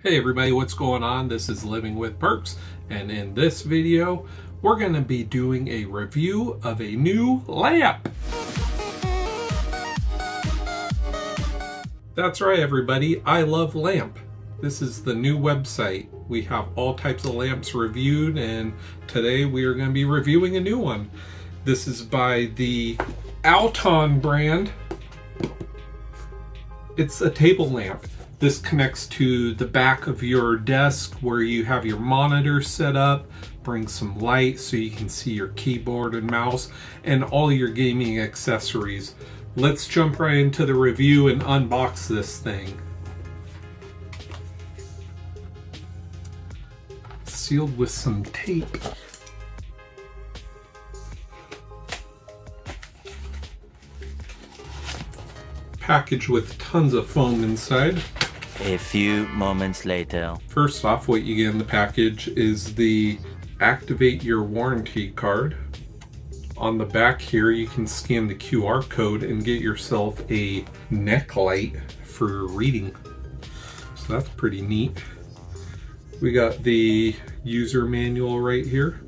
Hey everybody, what's going on? This is Living with Perks, and in this video we're going to be doing a review of a new lamp. That's right everybody, I love lamp. This is the new website. We have all types of lamps reviewed, and today we are going to be reviewing a new one. This is by the Outon brand. It's a table lamp. This connects to the back of your desk where you have your monitor set up, brings some light so you can see your keyboard and mouse and all your gaming accessories. Let's jump right into the review and unbox this thing. Sealed with some tape. Packaged with tons of foam inside. A few moments later. First off, what you get in the package is the activate your warranty card. On the back here, you can scan the QR code and get yourself a neck light for reading. So that's pretty neat. We got the user manual right here.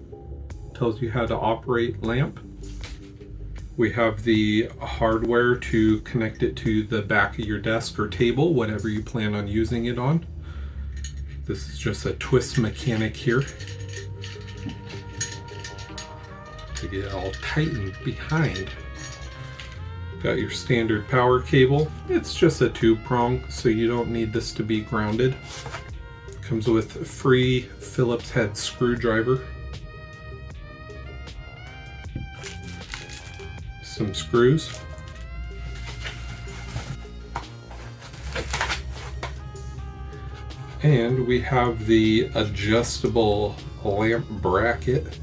Tells you how to operate lamp. We have the hardware to connect it to the back of your desk or table, whatever you plan on using it on. This is just a twist mechanic here to get it all tightened behind. Got your standard power cable. It's just a 2-prong, so you don't need this to be grounded. Comes with a free Phillips head screwdriver. Some screws. And we have the adjustable lamp bracket.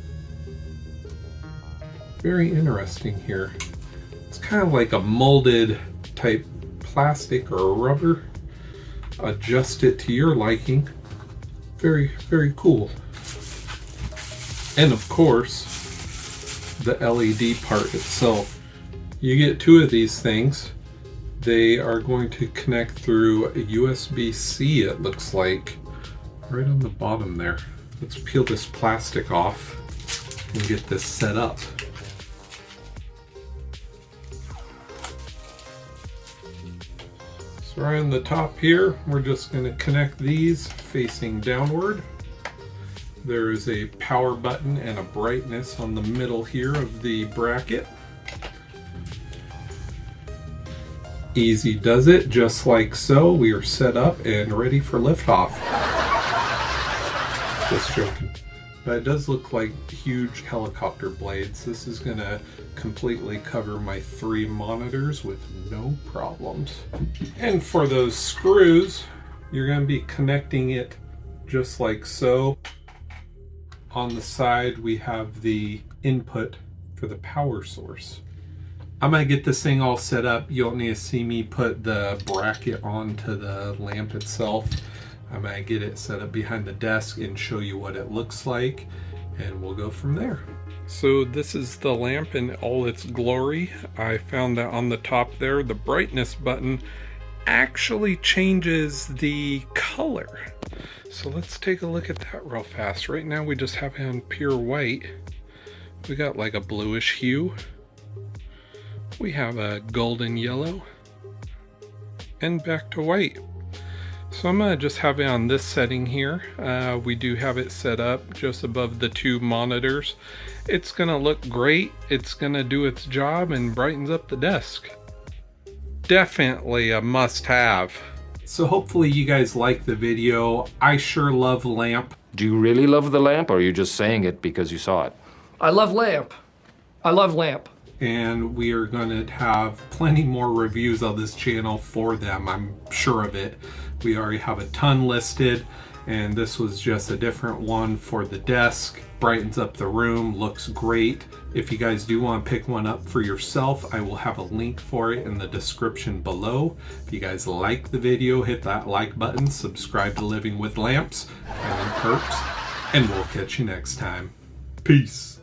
Very interesting here. It's kind of like a molded type plastic or rubber. Adjust it to your liking. Very, very cool. And of course, the LED part itself. You get 2 of these things. They are going to connect through a USB-C, it looks like, right on the bottom there. Let's peel this plastic off and get this set up. So right on the top here, we're just going to connect these facing downward. There is a power button and a brightness on the middle here of the bracket. Easy does it, just like so. We are set up and ready for liftoff. Just joking. But it does look like huge helicopter blades. This is going to completely cover my 3 monitors with no problems. And for those screws, you're going to be connecting it just like so. On the side, we have the input for the power source. I'm going to get this thing all set up. You don't need to see me put the bracket onto the lamp itself. I'm going to get it set up behind the desk and show you what it looks like, and we'll go from there. So this is the lamp in all its glory. I found that on the top there, the brightness button actually changes the color. So let's take a look at that real fast. Right now we just have it on pure white. We got like a bluish hue. We have a golden yellow. And back to white. So I'm going to just have it on this setting here. We do have it set up just above the 2 monitors. It's going to look great. It's going to do its job and brightens up the desk. Definitely a must-have. So hopefully you guys like the video. I sure love lamp. Do you really love the lamp, or are you just saying it because you saw it? I love lamp. I love lamp. And we are going to have plenty more reviews on this channel for them. I'm sure of it. We already have a ton listed, and this was just a different one for the desk. Brightens up the room, looks great. If you guys do want to pick one up for yourself, I will have a link for it in the description below. If you guys like the video, hit that like button, subscribe to Living with Lamps and Perks, and we'll catch you next time. Peace.